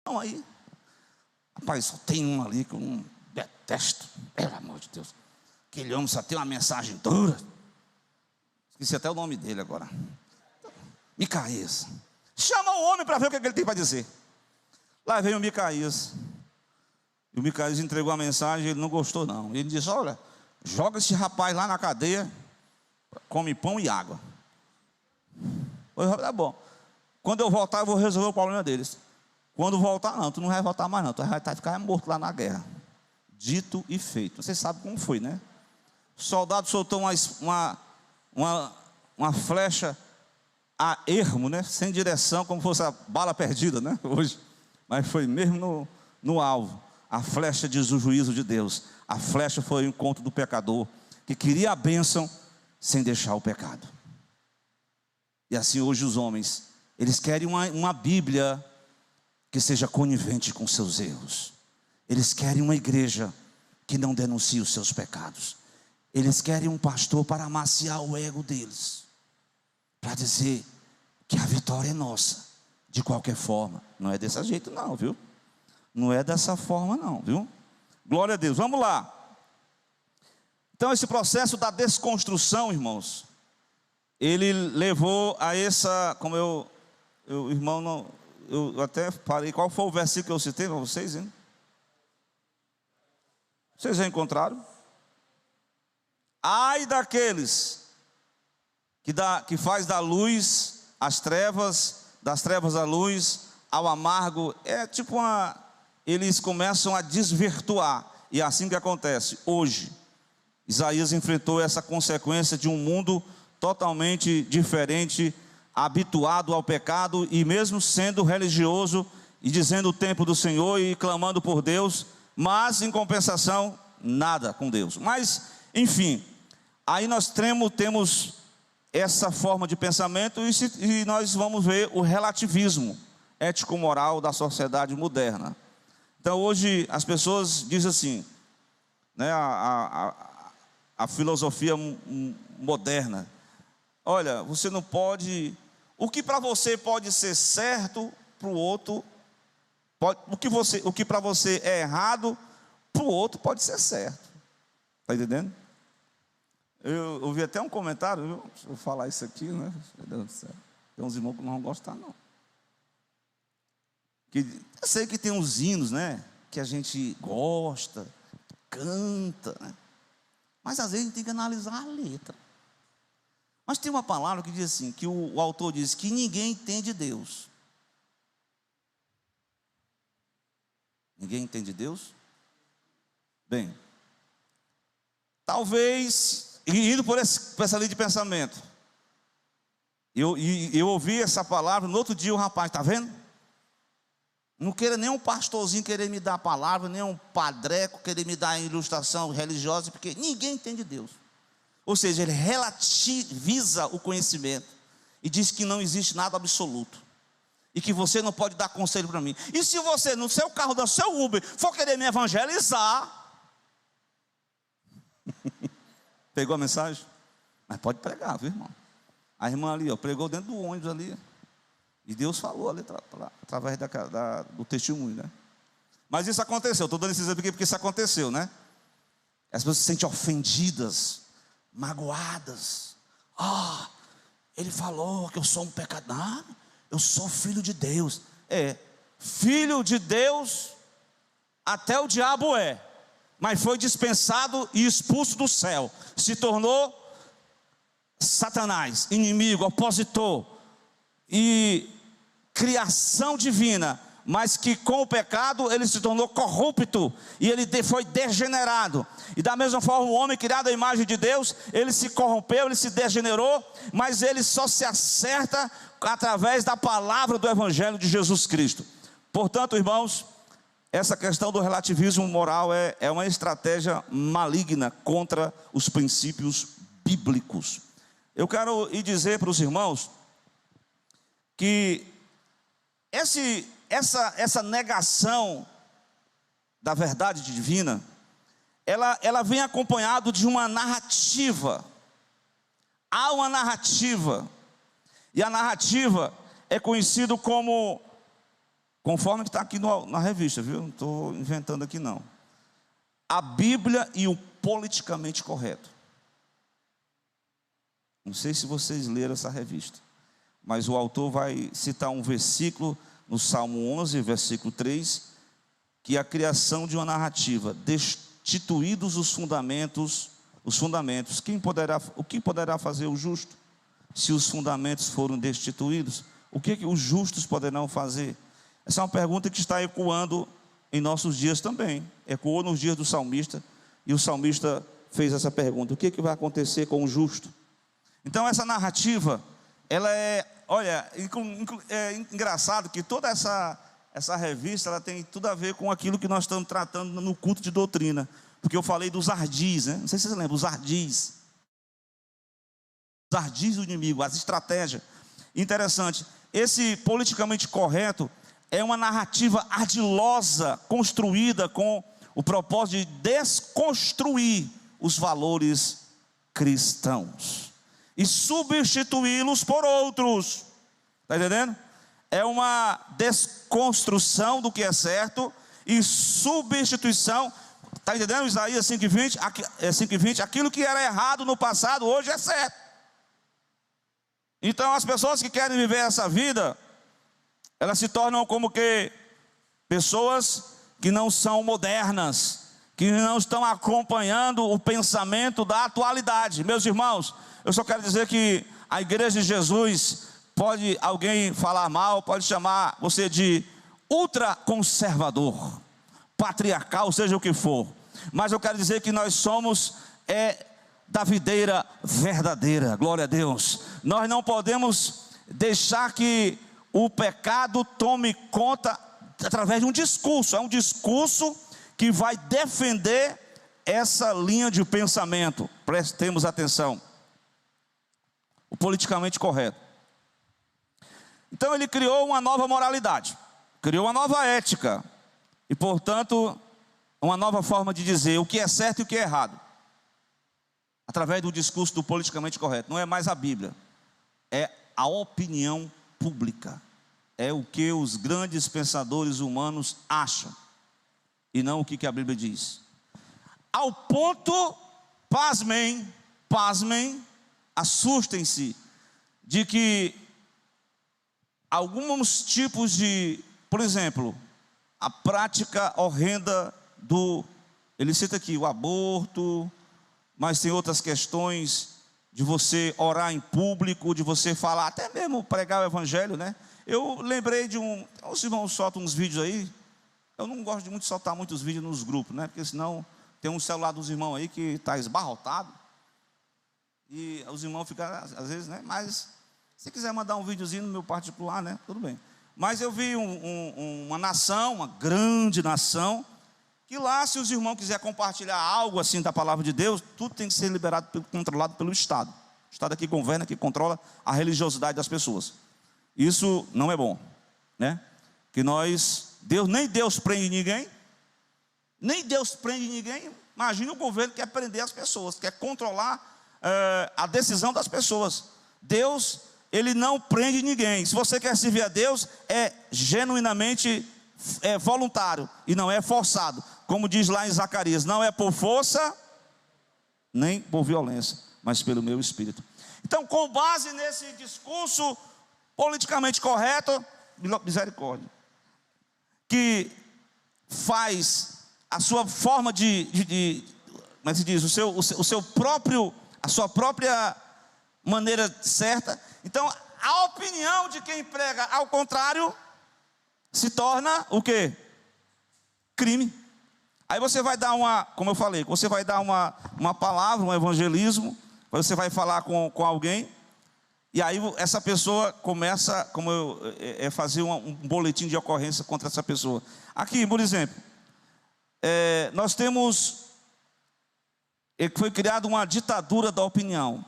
Não, aí, rapaz, só tem um ali que eu não detesto, pelo amor de Deus. Aquele homem só tem uma mensagem dura. Esqueci até o nome dele agora. Micaías. Chama o homem para ver o que ele tem para dizer. Lá veio o Micaías. E o Micaías entregou a mensagem, ele não gostou não. Ele disse: olha, joga esse rapaz lá na cadeia, come pão e água. Eu falei: tá bom. Quando eu voltar, eu vou resolver o problema deles. Quando voltar, não, tu não vai voltar mais não, tu vai ficar morto lá na guerra. Dito e feito. Vocês sabem como foi, né? O soldado soltou uma flecha a ermo, né? Sem direção, como fosse a bala perdida, né? Hoje. Mas foi mesmo no alvo. A flecha diz o juízo de Deus. A flecha foi o encontro do pecador, que queria a bênção sem deixar o pecado. E assim hoje os homens, eles querem uma Bíblia que seja conivente com seus erros. Eles querem uma igreja que não denuncie os seus pecados. Eles querem um pastor para amaciar o ego deles, para dizer que a vitória é nossa, de qualquer forma. Não é desse jeito não, viu? Não é dessa forma não, viu? Glória a Deus, vamos lá. Então esse processo da desconstrução, irmãos, ele levou a essa, como irmão, não, eu até parei, qual foi o versículo que eu citei para vocês, hein? Vocês já encontraram? Ai daqueles que faz da luz as trevas, das trevas a luz, ao amargo. É tipo eles começam a desvirtuar. E é assim que acontece hoje. Isaías enfrentou essa consequência de um mundo totalmente diferente, habituado ao pecado, e mesmo sendo religioso e dizendo o tempo do Senhor e clamando por Deus, mas em compensação nada com Deus. Mas enfim, aí nós temos essa forma de pensamento, e nós vamos ver o relativismo ético-moral da sociedade moderna. Então hoje as pessoas dizem assim, né, a filosofia moderna: olha, você não pode, o que para você pode ser certo, para o outro o que para você é errado, para o outro pode ser certo. Está entendendo? Eu ouvi até um comentário, viu? Deixa eu falar isso aqui, né? Meu Deus do céu. Tem uns irmãos que não vão gostar não. Eu sei que tem uns hinos, né, que a gente gosta, canta, né? Mas às vezes a gente tem que analisar a letra. Mas tem uma palavra que diz assim, que o autor diz que ninguém entende Deus. Ninguém entende Deus? Bem, talvez, indo por essa linha de pensamento, eu ouvi essa palavra, no outro dia o rapaz, está vendo? Não queira nem um pastorzinho querer me dar a palavra, nem um padreco querer me dar a ilustração religiosa, porque ninguém entende Deus. Ou seja, ele relativiza o conhecimento e diz que não existe nada absoluto, e que você não pode dar conselho para mim. E se você, no seu carro, no seu Uber, for querer me evangelizar, pegou a mensagem? Mas pode pregar, viu, irmão? A irmã ali, ó, pregou dentro do ônibus ali, e Deus falou ali através do testemunho, né? Mas isso aconteceu. Estou dando esse exemplo aqui porque isso aconteceu, né? As pessoas se sentem ofendidas, magoadas. Ele falou que eu sou um pecador. Eu sou filho de Deus. Filho de Deus até o diabo é, mas foi dispensado e expulso do céu, se tornou Satanás, inimigo, opositor e criação divina, mas que com o pecado ele se tornou corrupto e ele foi degenerado. E da mesma forma o homem criado à imagem de Deus, ele se corrompeu, ele se degenerou, mas ele só se acerta através da palavra do Evangelho de Jesus Cristo. Portanto, irmãos, essa questão do relativismo moral é uma estratégia maligna contra os princípios bíblicos. Eu quero dizer para os irmãos que essa negação da verdade divina, ela vem acompanhado de uma narrativa. Há uma narrativa, e a narrativa é conhecido como Conforme que está aqui na revista, viu? Não estou inventando aqui não. A Bíblia e o politicamente correto. Não sei se vocês leram essa revista, mas o autor vai citar um versículo no Salmo 11, versículo 3, que é a criação de uma narrativa, destituídos os fundamentos, o que poderá fazer o justo, se os fundamentos foram destituídos? O que os justos poderão fazer? Essa é uma pergunta que está ecoando em nossos dias também, ecoou nos dias do salmista, e o salmista fez essa pergunta: o que vai acontecer com o justo? Então essa narrativa, ela olha, é engraçado que toda essa revista, ela tem tudo a ver com aquilo que nós estamos tratando no culto de doutrina, porque eu falei dos ardis, né? Não sei se vocês lembram, os ardis do inimigo, as estratégias. Interessante, esse politicamente correto é uma narrativa ardilosa, construída com o propósito de desconstruir os valores cristãos e substituí-los por outros. Está entendendo? É uma desconstrução do que é certo e substituição. Está entendendo? Isaías 5:20, aquilo que era errado no passado, hoje é certo. Então as pessoas que querem viver essa vida, elas se tornam como que pessoas que não são modernas, que não estão acompanhando o pensamento da atualidade. Meus irmãos, eu só quero dizer que a igreja de Jesus, pode alguém falar mal, pode chamar você de ultraconservador, patriarcal, seja o que for, mas eu quero dizer que nós somos da videira verdadeira. Glória a Deus. Nós não podemos deixar que o pecado tome conta através de um discurso. É um discurso que vai defender essa linha de pensamento. Prestemos atenção. O politicamente correto. Então ele criou uma nova moralidade, criou uma nova ética e, portanto, uma nova forma de dizer o que é certo e o que é errado, através do discurso do politicamente correto. Não é mais a Bíblia, é a opinião pública, é o que os grandes pensadores humanos acham e não o que a Bíblia diz. Ao ponto, pasmem, assustem-se, de que alguns tipos de, por exemplo, a prática horrenda ele cita aqui o aborto, mas tem outras questões de você orar em público, de você falar, até mesmo pregar o evangelho, né? Eu lembrei de os irmãos soltam uns vídeos aí. Eu não gosto de muito soltar muitos vídeos nos grupos, né? Porque senão tem um celular dos irmãos aí que está esbarrotado e os irmãos ficam, às vezes, né? Mas se quiser mandar um videozinho no meu particular, né? Tudo bem. Mas eu vi uma nação, uma grande nação, que lá, se os irmãos quiserem compartilhar algo assim da palavra de Deus, tudo tem que ser liberado, controlado pelo Estado. O Estado aqui governa, que controla a religiosidade das pessoas. Isso não é bom, né? Que nem Deus prende ninguém, Imagina o governo que quer prender as pessoas, quer controlar a decisão das pessoas. Deus, ele não prende ninguém. Se você quer servir a Deus, é genuinamente voluntário e não é forçado, como diz lá em Zacarias, não é por força nem por violência, mas pelo meu espírito. Então, com base nesse discurso politicamente correto, misericórdia, que faz a sua forma como é que se diz, a sua própria maneira certa. Então a opinião de quem prega ao contrário se torna o quê? Crime. Aí você vai dar como eu falei, você vai dar uma palavra, um evangelismo, você vai falar com alguém, e aí essa pessoa começa, fazer um boletim de ocorrência contra essa pessoa. Aqui, por exemplo, nós temos, foi criada uma ditadura da opinião.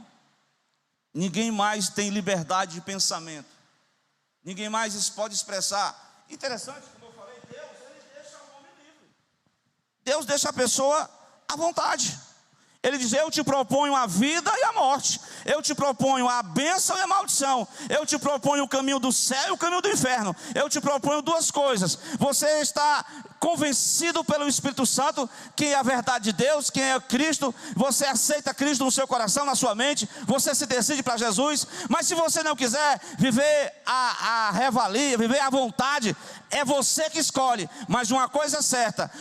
Ninguém mais tem liberdade de pensamento, ninguém mais pode expressar. Interessante, como eu falei, Deus, ele deixa o homem livre. Deus deixa a pessoa à vontade. Ele diz: eu te proponho a vida e a morte, eu te proponho a bênção e a maldição, eu te proponho o caminho do céu e o caminho do inferno, eu te proponho duas coisas. Você está convencido pelo Espírito Santo quem é a verdade de Deus, quem é Cristo, você aceita Cristo no seu coração, na sua mente, você se decide para Jesus. Mas se você não quiser viver a revalia, viver à vontade, é você que escolhe. Mas uma coisa é certa: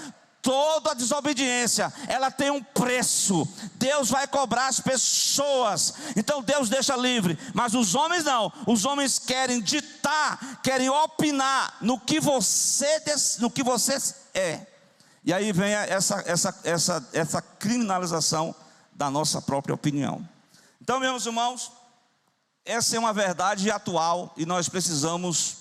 toda desobediência, ela tem um preço. Deus vai cobrar as pessoas. Então Deus deixa livre, mas os homens não. Os homens querem ditar, querem opinar no que você é. E aí vem essa criminalização da nossa própria opinião. Então, meus irmãos, essa é uma verdade atual, e nós precisamos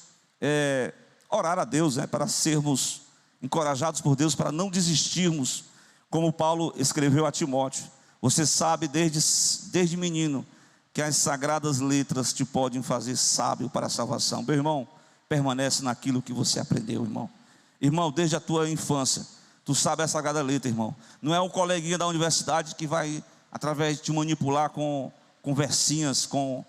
orar a Deus, para sermos encorajados por Deus, para não desistirmos, como Paulo escreveu a Timóteo. Você sabe desde menino que as sagradas letras te podem fazer sábio para a salvação. Meu irmão, permanece naquilo que você aprendeu, irmão. Irmão, desde a tua infância, tu sabe a sagrada letra, irmão. Não é um coleguinha da universidade que vai, através de te manipular com conversinhas, com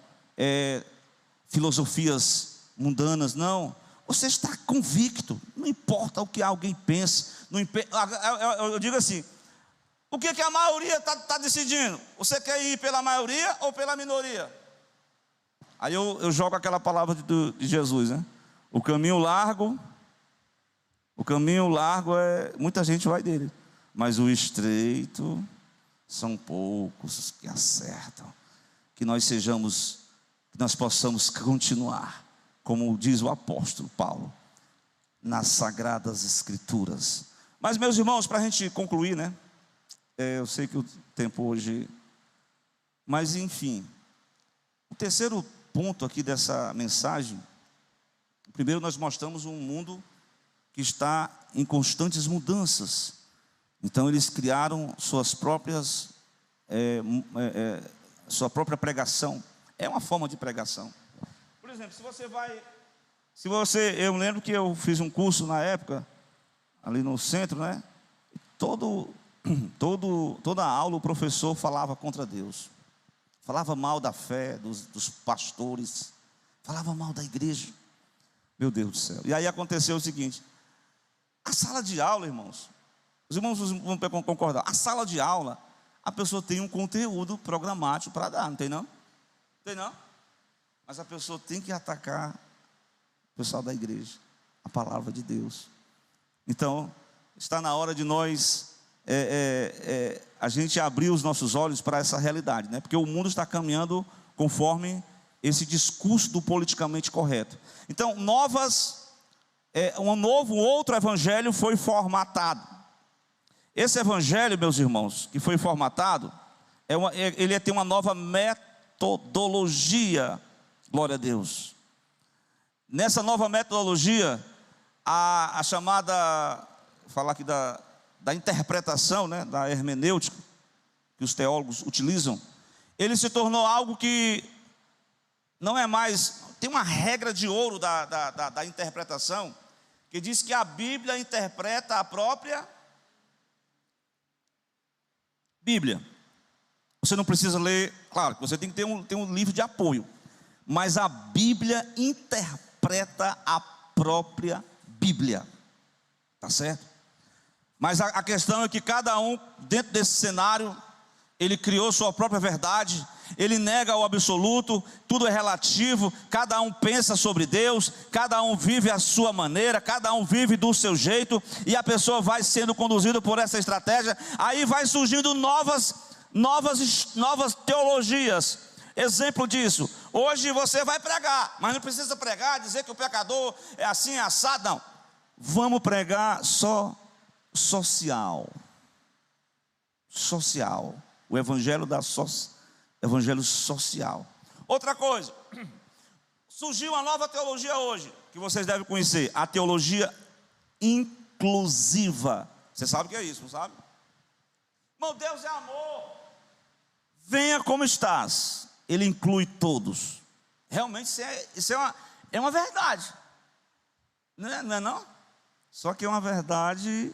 filosofias mundanas, não. Você está convicto, não importa o que alguém pense. Eu digo assim: o que a maioria está decidindo? Você quer ir pela maioria ou pela minoria? Aí eu jogo aquela palavra de Jesus, né? O caminho largo muita gente vai dele, mas o estreito são poucos que acertam. Que nós possamos continuar, como diz o apóstolo Paulo, nas sagradas escrituras. Mas, meus irmãos, para a gente concluir, né? Eu sei que o tempo hoje... Mas, enfim, o terceiro ponto aqui dessa mensagem: primeiro, nós mostramos um mundo que está em constantes mudanças. Então, eles criaram sua própria pregação. É uma forma de pregação. Por exemplo, eu lembro que eu fiz um curso na época, ali no centro, né? Toda a aula o professor falava contra Deus, falava mal da fé dos pastores, falava mal da igreja. Meu Deus do céu. E aí aconteceu o seguinte: a sala de aula, irmãos, os irmãos vão concordar, a sala de aula, a pessoa tem um conteúdo programático para dar, não tem não? Tem não? Mas a pessoa tem que atacar o pessoal da igreja, a palavra de Deus. Então, está na hora de nós, a gente abrir os nossos olhos para essa realidade, né? Porque o mundo está caminhando conforme esse discurso do politicamente correto. Então, outro evangelho foi formatado. Esse evangelho, meus irmãos, que foi formatado, ele tem uma nova metodologia. Glória a Deus. Nessa nova metodologia, a chamada, falar aqui da interpretação, né, da hermenêutica, que os teólogos utilizam, ele se tornou algo que não é mais, tem uma regra de ouro da interpretação, que diz que a Bíblia interpreta a própria Bíblia. Você não precisa ler, claro que você tem que ter um livro de apoio, mas a Bíblia interpreta a própria Bíblia, tá certo? Mas a questão é que cada um, dentro desse cenário, ele criou sua própria verdade, ele nega o absoluto, tudo é relativo, cada um pensa sobre Deus, cada um vive a sua maneira, cada um vive do seu jeito, e a pessoa vai sendo conduzida por essa estratégia. Aí vai surgindo novas teologias. Exemplo disso: hoje você vai pregar, mas não precisa pregar, dizer que o pecador é assim, é assado, não. Vamos pregar só social. O evangelho evangelho social. Outra coisa, surgiu uma nova teologia hoje, que vocês devem conhecer, a teologia inclusiva. Você sabe o que é isso, não sabe? Meu Deus é amor. Venha como estás. Ele inclui todos. Realmente isso é uma verdade. Não é não? Só que é uma verdade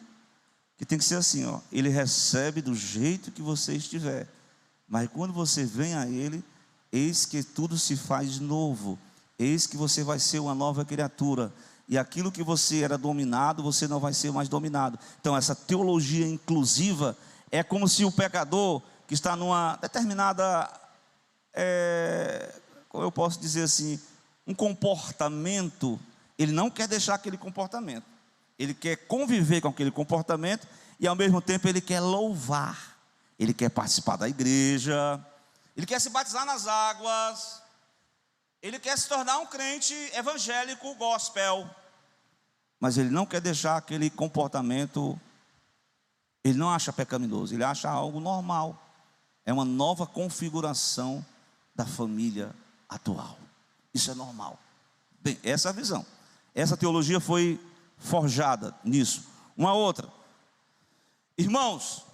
que tem que ser assim, ó, ele recebe do jeito que você estiver, mas quando você vem a ele, eis que tudo se faz novo, eis que você vai ser uma nova criatura, e aquilo que você era dominado, você não vai ser mais dominado. Então essa teologia inclusiva é como se o pecador que está numa determinada, como eu posso dizer assim, um comportamento, ele não quer deixar aquele comportamento, ele quer conviver com aquele comportamento, e ao mesmo tempo ele quer louvar, ele quer participar da igreja, ele quer se batizar nas águas, ele quer se tornar um crente evangélico gospel, mas ele não quer deixar aquele comportamento, ele não acha pecaminoso, ele acha algo normal. É uma nova configuração da família atual. Isso é normal. Bem, essa é a visão. Essa teologia foi forjada nisso. Uma outra. Irmãos,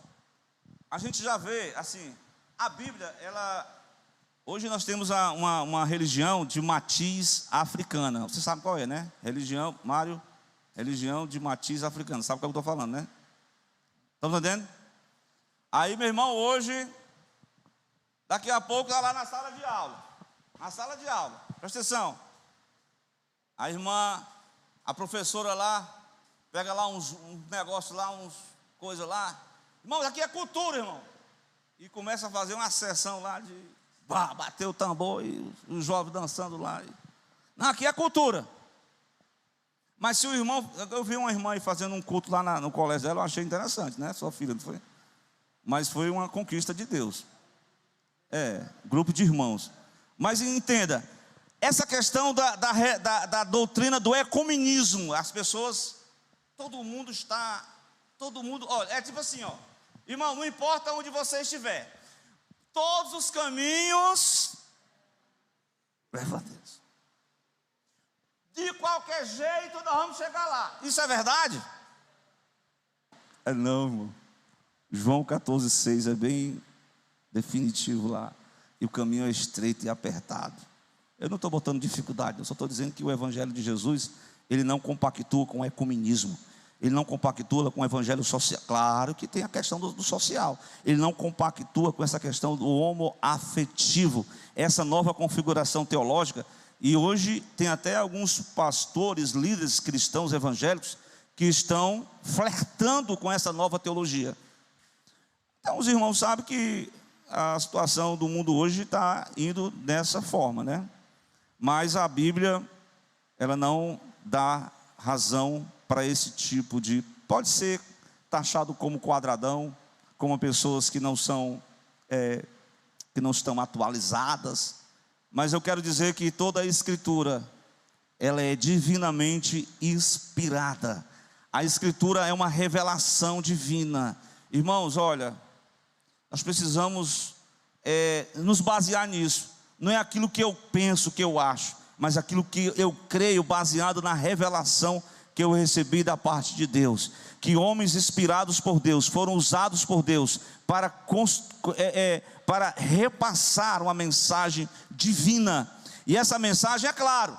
a gente já vê, assim, a Bíblia, hoje nós temos uma religião de matiz africana. Você sabe qual é, né? Mário, religião de matiz africana. Sabe o que eu estou falando, né? Estão entendendo? Aí, meu irmão, hoje, daqui a pouco, está lá na sala de aula. Na sala de aula, presta atenção. A irmã, a professora lá, pega lá uns negócios lá, uns coisas lá. Irmão, aqui é cultura, irmão. E começa a fazer uma sessão lá de bater o tambor e os jovens dançando lá. Não, aqui é cultura. Mas se o irmão, eu vi uma irmã aí fazendo um culto lá no colégio dela, eu achei interessante, né? Sua filha, não foi? Mas foi uma conquista de Deus. Grupo de irmãos. Mas entenda, essa questão da doutrina do ecumenismo, as pessoas, todo mundo, olha, é tipo assim, ó, irmão, não importa onde você estiver, todos os caminhos levam a Deus. De qualquer jeito nós vamos chegar lá. Isso é verdade? Não, irmão. João 14,6 é bem definitivo lá. E o caminho é estreito e apertado. Eu não estou botando dificuldade, eu só estou dizendo que o evangelho de Jesus, ele não compactua com o ecumenismo. Ele não compactua com o evangelho social. Claro que tem a questão do social. Ele não compactua com essa questão do homoafetivo, essa nova configuração teológica. E hoje tem até alguns pastores, líderes cristãos evangélicos que estão flertando com essa nova teologia. Então os irmãos sabem que a situação do mundo hoje está indo dessa forma, né? Mas a Bíblia, ela não dá razão para esse tipo de... Pode ser taxado como quadradão, como pessoas que não são, que não estão atualizadas. Mas eu quero dizer que toda a Escritura, ela é divinamente inspirada. A Escritura é uma revelação divina. Irmãos, olha, nós precisamos nos basear nisso. Não é aquilo que eu penso, que eu acho, mas aquilo que eu creio, baseado na revelação que eu recebi da parte de Deus. Que homens inspirados por Deus, foram usados por Deus para repassar uma mensagem divina. E essa mensagem é claro.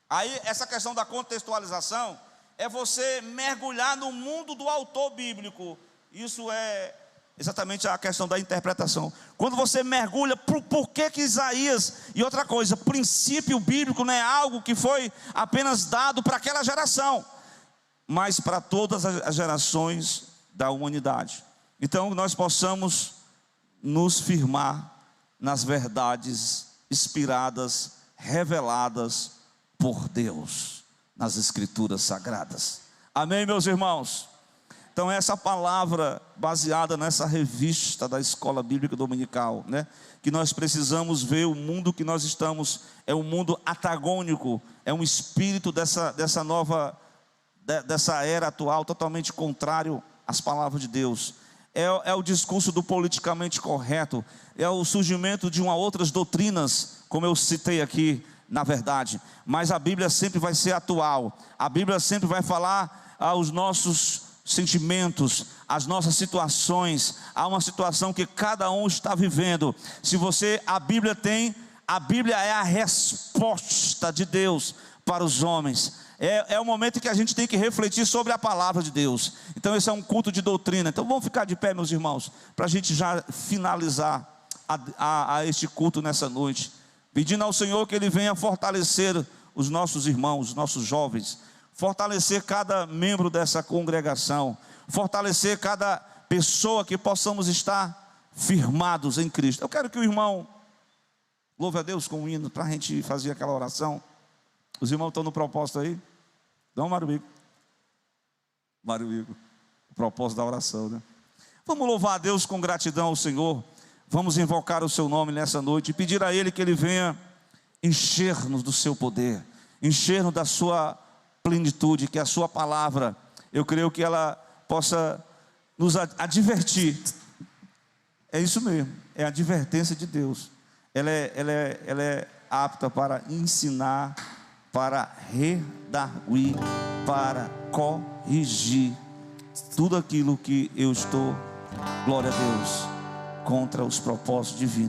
Aí essa questão da contextualização é você mergulhar no mundo do autor bíblico. Isso é exatamente a questão da interpretação. Quando você mergulha, por que Isaías, e outra coisa, princípio bíblico não é algo que foi apenas dado para aquela geração, mas para todas as gerações da humanidade. Então nós possamos nos firmar nas verdades inspiradas, reveladas por Deus, nas Escrituras Sagradas. Amém, meus irmãos? Então essa palavra baseada nessa revista da Escola Bíblica Dominical, né? Que nós precisamos ver o mundo que nós estamos, é um mundo antagônico, é um espírito dessa nova, dessa era atual, totalmente contrário às palavras de Deus. É o discurso do politicamente correto, é o surgimento de outras doutrinas, como eu citei aqui, na verdade. Mas a Bíblia sempre vai ser atual, a Bíblia sempre vai falar aos nossos sentimentos, as nossas situações. Há uma situação que cada um está vivendo. A Bíblia é a resposta de Deus para os homens. É o momento em que a gente tem que refletir sobre a palavra de Deus. Então esse é um culto de doutrina. Então vamos ficar de pé, meus irmãos, para a gente já finalizar a este culto nessa noite, pedindo ao Senhor que Ele venha fortalecer os nossos irmãos, os nossos jovens, fortalecer cada membro dessa congregação, fortalecer cada pessoa, que possamos estar firmados em Cristo. Eu quero que o irmão louve a Deus com um hino, para a gente fazer aquela oração. Os irmãos estão no propósito aí? Não, Marubico, o propósito da oração, né? Vamos louvar a Deus com gratidão ao Senhor. Vamos invocar o seu nome nessa noite e pedir a Ele que Ele venha encher-nos do seu poder, encher-nos da sua plenitude, que a sua palavra, eu creio que ela possa nos advertir. É isso mesmo, é a advertência de Deus. Ela é apta para ensinar, para redarguir, para corrigir tudo aquilo que eu estou, glória a Deus, contra os propósitos divinos.